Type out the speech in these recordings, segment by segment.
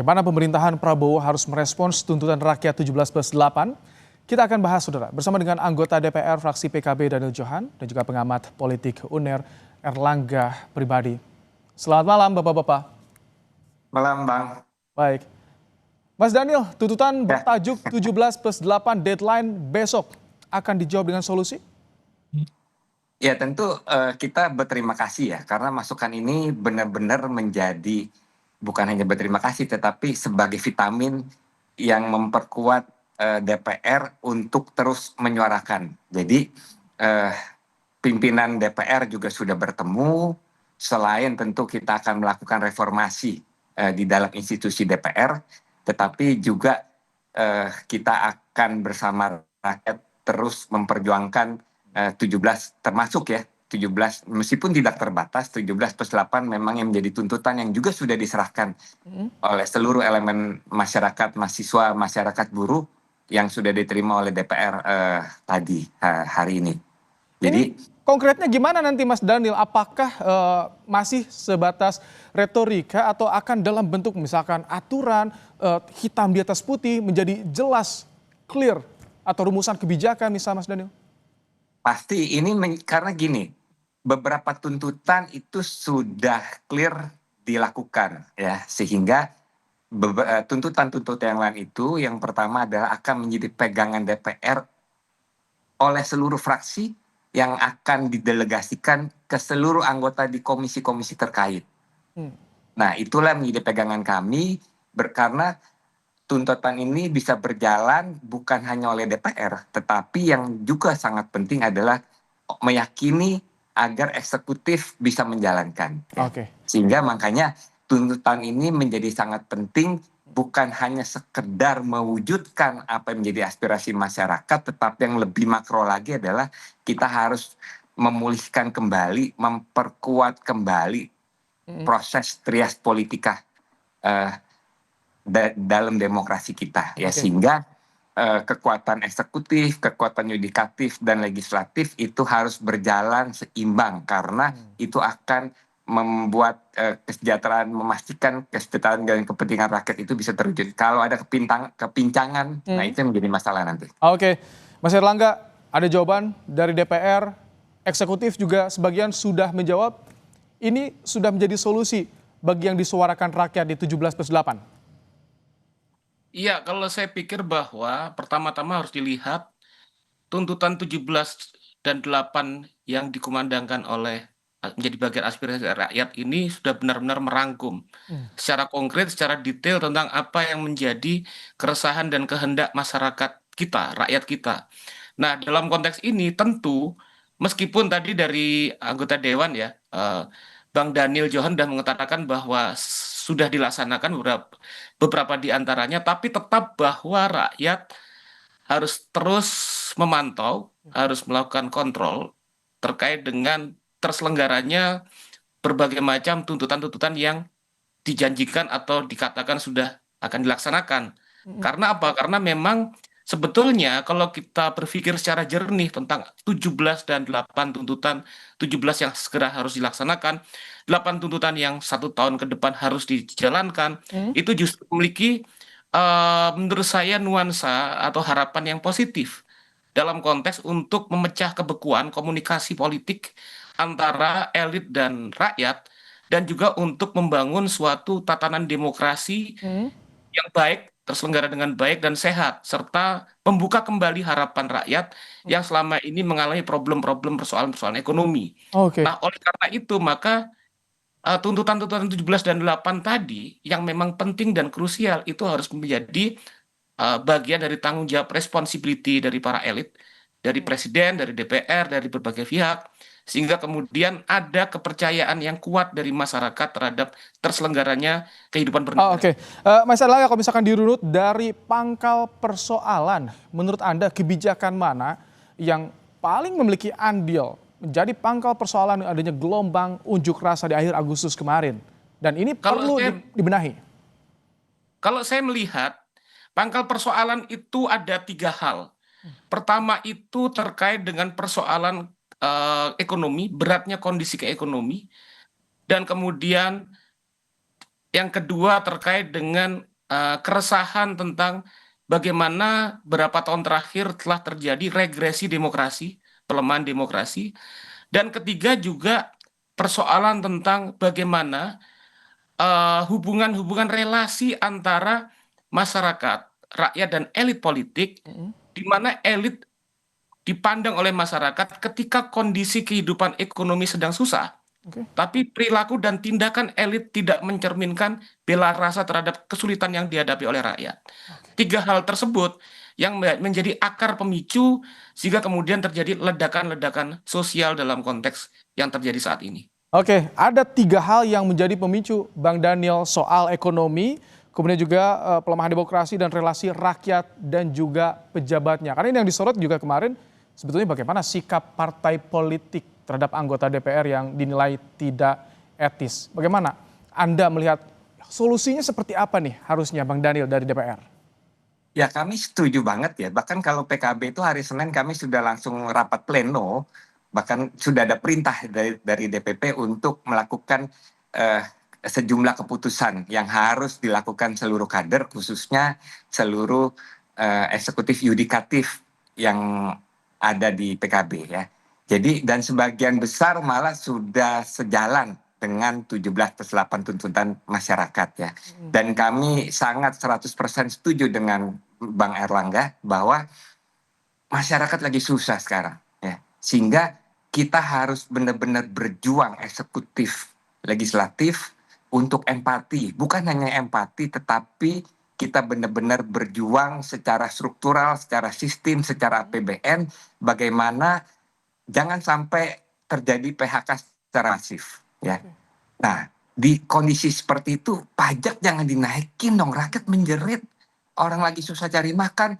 Bagaimana pemerintahan Prabowo harus merespons tuntutan rakyat 17+8? Kita akan bahas, saudara, bersama dengan anggota DPR fraksi PKB Daniel Johan dan juga pengamat politik UNER Erlangga Pribadi. Selamat malam, Bapak-Bapak. Malam, Bang. Baik. Mas Daniel, tuntutan Ya, bertajuk 17+8 deadline besok akan dijawab dengan solusi? ya tentu kita berterima kasih ya, karena masukan ini benar-benar menjadi bukan hanya berterima kasih, tetapi sebagai vitamin yang memperkuat DPR untuk terus menyuarakan. Jadi eh, pimpinan DPR juga sudah bertemu, selain tentu kita akan melakukan reformasi di dalam institusi DPR, tetapi juga kita akan bersama rakyat terus memperjuangkan 17 termasuk ya 17 meskipun tidak terbatas 17+8 memang yang menjadi tuntutan yang juga sudah diserahkan oleh seluruh elemen masyarakat, mahasiswa, masyarakat buruh yang sudah diterima oleh DPR tadi hari ini. Ini Jadi konkretnya gimana nanti, Mas Daniel? Apakah masih sebatas retorika atau akan dalam bentuk misalkan aturan hitam di atas putih menjadi jelas, clear, atau rumusan kebijakan misalnya, Mas Daniel? pasti ini karena gini, beberapa tuntutan itu sudah clear dilakukan ya, sehingga tuntutan-tuntutan yang lain itu yang pertama adalah akan menjadi pegangan DPR oleh seluruh fraksi yang akan didelegasikan ke seluruh anggota di komisi-komisi terkait. Hmm. Nah, itulah menjadi pegangan kami karena tuntutan ini bisa berjalan bukan hanya oleh DPR, tetapi yang juga sangat penting adalah meyakini agar eksekutif bisa menjalankan. Ya. Oke. Sehingga makanya tuntutan ini menjadi sangat penting bukan hanya sekedar mewujudkan apa yang menjadi aspirasi masyarakat, tetapi yang lebih makro lagi adalah kita harus memulihkan kembali, memperkuat kembali proses trias politika dalam demokrasi kita ya, Oke. sehingga kekuatan eksekutif, kekuatan yudikatif dan legislatif itu harus berjalan seimbang karena itu akan membuat memastikan kesejahteraan dan kepentingan rakyat itu bisa terwujud. Kalau ada kepincangan, nah itu yang menjadi masalah nanti. Oke, Mas Erlangga, ada jawaban dari DPR, eksekutif juga sebagian sudah menjawab. Ini sudah menjadi solusi bagi yang disuarakan rakyat di 17+8. Iya, kalau saya pikir bahwa pertama-tama harus dilihat tuntutan 17 dan 8 yang dikumandangkan oleh menjadi bagian aspirasi rakyat ini sudah benar-benar merangkum secara konkret, secara detail tentang apa yang menjadi keresahan dan kehendak masyarakat kita, rakyat kita. Nah, dalam konteks ini tentu meskipun tadi dari anggota dewan ya, Bang Daniel Johan sudah mengatakan bahwa sudah dilaksanakan beberapa di antaranya, tapi tetap bahwa rakyat harus terus memantau, harus melakukan kontrol terkait dengan terselenggaranya berbagai macam tuntutan-tuntutan yang dijanjikan atau dikatakan sudah akan dilaksanakan. Karena apa? Karena memang sebetulnya kalau kita berpikir secara jernih tentang 17 dan 8 tuntutan, 17 yang segera harus dilaksanakan, 8 tuntutan yang 1 tahun ke depan harus dijalankan, itu justru memiliki menurut saya nuansa atau harapan yang positif dalam konteks untuk memecah kebekuan komunikasi politik antara elit dan rakyat dan juga untuk membangun suatu tatanan demokrasi yang baik, terselenggara dengan baik dan sehat, serta membuka kembali harapan rakyat yang selama ini mengalami problem-problem persoalan-persoalan ekonomi. Oke. Nah, oleh karena itu, maka tuntutan-tuntutan 17 dan 8 tadi yang memang penting dan krusial itu harus menjadi bagian dari tanggung jawab responsibility dari para elit, dari presiden, dari DPR, dari berbagai pihak, sehingga kemudian ada kepercayaan yang kuat dari masyarakat terhadap terselenggaranya kehidupan bernegara. Oke. Mas Erlangga, kalau misalkan dirunut dari pangkal persoalan, menurut Anda kebijakan mana yang paling memiliki andil menjadi pangkal persoalan adanya gelombang unjuk rasa di akhir Agustus kemarin? Dan ini Kalau perlu saya dibenahi. kalau saya melihat pangkal persoalan itu ada 3 hal. Pertama itu terkait dengan persoalan ekonomi, beratnya kondisi keekonomi, dan kemudian yang kedua terkait dengan keresahan tentang bagaimana beberapa tahun terakhir telah terjadi regresi demokrasi, pelemahan demokrasi. Dan ketiga juga persoalan tentang bagaimana hubungan-hubungan relasi antara masyarakat, rakyat, dan elit politik, Mm-mm. di mana elit dipandang oleh masyarakat ketika kondisi kehidupan ekonomi sedang susah, Oke. tapi perilaku dan tindakan elit tidak mencerminkan bela rasa terhadap kesulitan yang dihadapi oleh rakyat. Oke. Tiga hal tersebut yang menjadi akar pemicu sehingga kemudian terjadi ledakan-ledakan sosial dalam konteks yang terjadi saat ini. Oke, ada 3 hal yang menjadi pemicu Bang Daniel soal ekonomi, kemudian juga pelemahan demokrasi dan relasi rakyat dan juga pejabatnya. Karena ini yang disorot juga kemarin sebetulnya bagaimana sikap partai politik terhadap anggota DPR yang dinilai tidak etis. Bagaimana Anda melihat solusinya seperti apa nih harusnya Bang Daniel dari DPR? Ya kami setuju banget ya, bahkan kalau PKB itu hari Senin kami sudah langsung rapat pleno, bahkan sudah ada perintah dari DPP untuk melakukan sejumlah keputusan yang harus dilakukan seluruh kader, khususnya seluruh eksekutif yudikatif yang ada di PKB ya. Jadi dan sebagian besar malah sudah sejalan dengan 17+8 tuntutan masyarakat ya. Dan kami sangat 100% setuju dengan Bang Erlangga bahwa masyarakat lagi susah sekarang ya. Sehingga kita harus benar-benar berjuang eksekutif, legislatif untuk empati. Bukan hanya empati tetapi kita benar-benar berjuang secara struktural, secara sistem, secara APBN bagaimana jangan sampai terjadi PHK secara masif ya. Nah, di kondisi seperti itu pajak jangan dinaikin dong, rakyat menjerit. Orang lagi susah cari makan,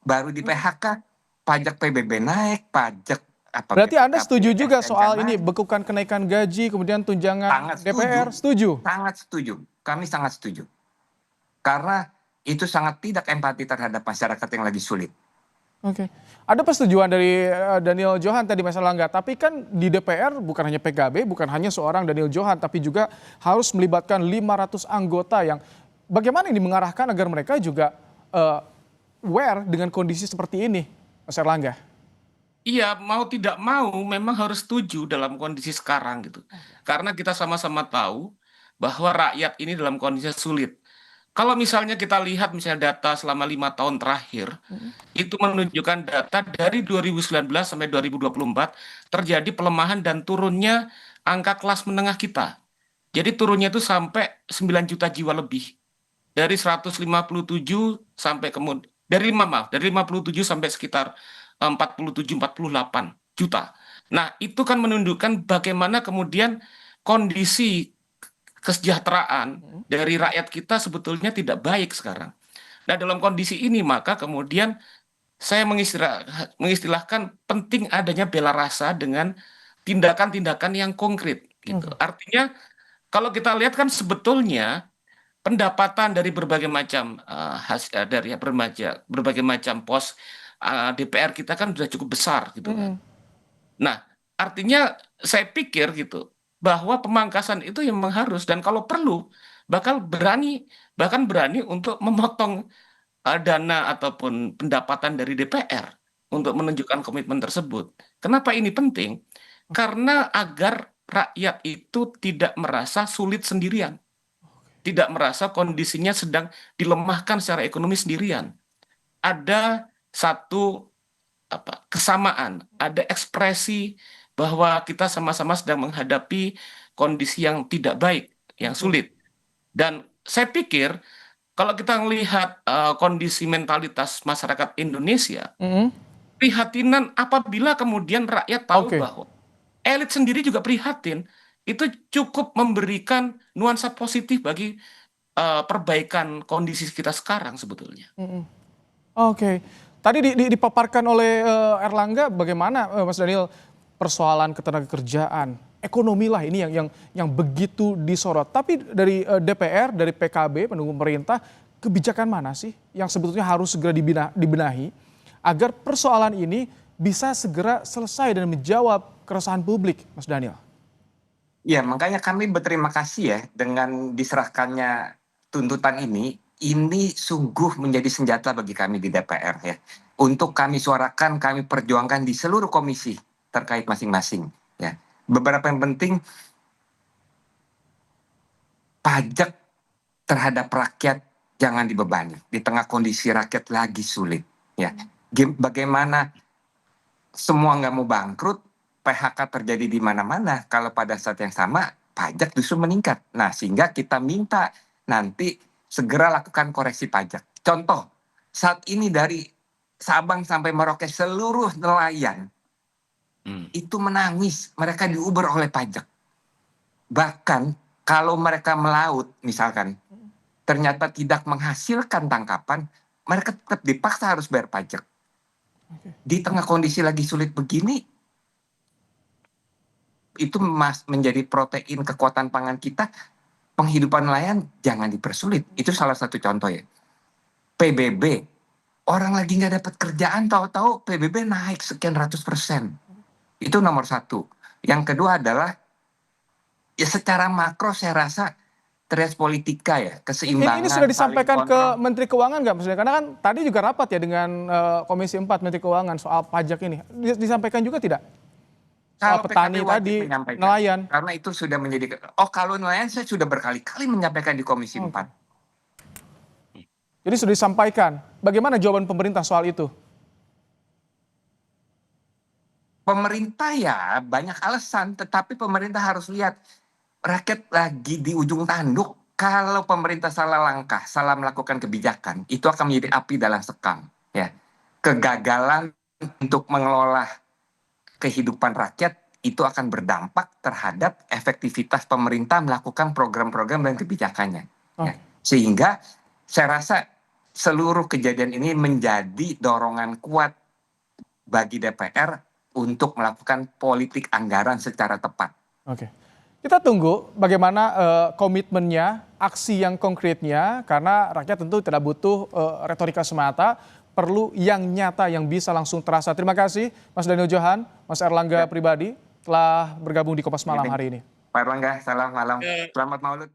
baru di PHK, pajak PBB naik, pajak apa Berarti Anda BPKB, setuju juga soal SNK ini naik. bekukan kenaikan gaji kemudian tunjangan Sangat DPR, setuju? sangat setuju. Kami sangat setuju. Karena itu sangat tidak empati terhadap masyarakat yang lagi sulit. Oke. Ada persetujuan dari Daniel Johan tadi Mas Erlangga, tapi kan di DPR bukan hanya PKB, bukan hanya seorang Daniel Johan, tapi juga harus melibatkan 500 anggota yang bagaimana ini mengarahkan agar mereka juga aware dengan kondisi seperti ini, Mas Erlangga? Iya, mau tidak mau memang harus setuju dalam kondisi sekarang gitu. Karena kita sama-sama tahu bahwa rakyat ini dalam kondisi sulit. Kalau misalnya kita lihat misalnya data selama 5 tahun terakhir, itu menunjukkan data dari 2019 sampai 2024 terjadi pelemahan dan turunnya angka kelas menengah kita. Jadi turunnya itu sampai 9 juta jiwa lebih. Dari 157 sampai kemudian dari 57 sampai sekitar 47-48 juta. Nah, itu kan menunjukkan bagaimana kemudian kondisi kesejahteraan dari rakyat kita sebetulnya tidak baik sekarang. Nah, dalam kondisi ini maka kemudian saya mengistilahkan penting adanya bela rasa dengan tindakan-tindakan yang konkret gitu. Artinya kalau kita lihat kan sebetulnya pendapatan dari berbagai macam berbagai macam pos DPR kita kan sudah cukup besar gitu kan. Nah, artinya saya pikir gitu bahwa pemangkasan itu yang memang harus dan kalau perlu bahkan berani untuk memotong dana ataupun pendapatan dari DPR untuk menunjukkan komitmen tersebut. Kenapa ini penting? Karena agar rakyat itu tidak merasa sulit sendirian, tidak merasa kondisinya sedang dilemahkan secara ekonomi sendirian. Ada satu kesamaan, ada ekspresi bahwa kita sama-sama sedang menghadapi kondisi yang tidak baik, yang sulit. Dan saya pikir kalau kita melihat kondisi mentalitas masyarakat Indonesia, prihatinan apabila kemudian rakyat tahu Oke. bahwa elit sendiri juga prihatin, itu cukup memberikan nuansa positif bagi perbaikan kondisi kita sekarang sebetulnya. Oke. Tadi dipaparkan oleh Erlangga bagaimana Mas Daniel persoalan ketenagakerjaan, ekonomi lah ini yang begitu disorot. Tapi dari DPR, dari PKB pendukung pemerintah, kebijakan mana sih yang sebetulnya harus segera dibenahi agar persoalan ini bisa segera selesai dan menjawab keresahan publik, Mas Daniel? Ya, makanya kami berterima kasih ya dengan diserahkannya tuntutan ini ini sungguh menjadi senjata bagi kami di DPR ya. Untuk kami suarakan, kami perjuangkan di seluruh komisi terkait masing-masing ya. Beberapa yang penting, pajak terhadap rakyat jangan dibebani di tengah kondisi rakyat lagi sulit ya. Bagaimana semua nggak mau bangkrut, PHK terjadi di mana-mana, kalau pada saat yang sama pajak justru meningkat. Nah, sehingga kita minta nanti segera lakukan koreksi pajak. Contoh, saat ini dari Sabang sampai Merauke seluruh nelayan itu menangis, mereka diuber oleh pajak. Bahkan kalau mereka melaut misalkan, ternyata tidak menghasilkan tangkapan, mereka tetap dipaksa harus bayar pajak. Di tengah kondisi lagi sulit begini, itu menjadi protein kekuatan pangan kita, penghidupan nelayan jangan dipersulit. Itu salah satu contoh ya. PBB, orang lagi nggak dapat kerjaan, tahu-tahu PBB naik sekian ratus%. Itu nomor satu. Yang kedua adalah, ya secara makro saya rasa trias politika ya, keseimbangan. Ini sudah disampaikan saling ke kontrol. Menteri Keuangan nggak maksudnya? Karena kan tadi juga rapat ya dengan Komisi 4 Menteri Keuangan soal pajak ini. Disampaikan juga tidak? Soal Kalau petani PKB wajib tadi, menyampaikan. nelayan. Karena itu sudah menjadi, kalau nelayan saya sudah berkali-kali menyampaikan di Komisi 4. Jadi sudah disampaikan. Bagaimana jawaban pemerintah soal itu? Pemerintah ya banyak alasan, tetapi pemerintah harus lihat rakyat lagi di ujung tanduk. Kalau pemerintah salah langkah, salah melakukan kebijakan, itu akan menjadi api dalam sekam. Ya, kegagalan untuk mengelola kehidupan rakyat itu akan berdampak terhadap efektivitas pemerintah melakukan program-program dan kebijakannya. Ya. Sehingga saya rasa seluruh kejadian ini menjadi dorongan kuat bagi DPR untuk melakukan politik anggaran secara tepat. Oke. Kita tunggu bagaimana komitmennya, aksi yang konkretnya, karena rakyat tentu tidak butuh retorika semata, perlu yang nyata yang bisa langsung terasa. Terima kasih Mas Daniel Johan, Mas Erlangga Pribadi telah bergabung di Kompas Malam hari ini. Pak Erlangga, selamat malam. Selamat Maulud.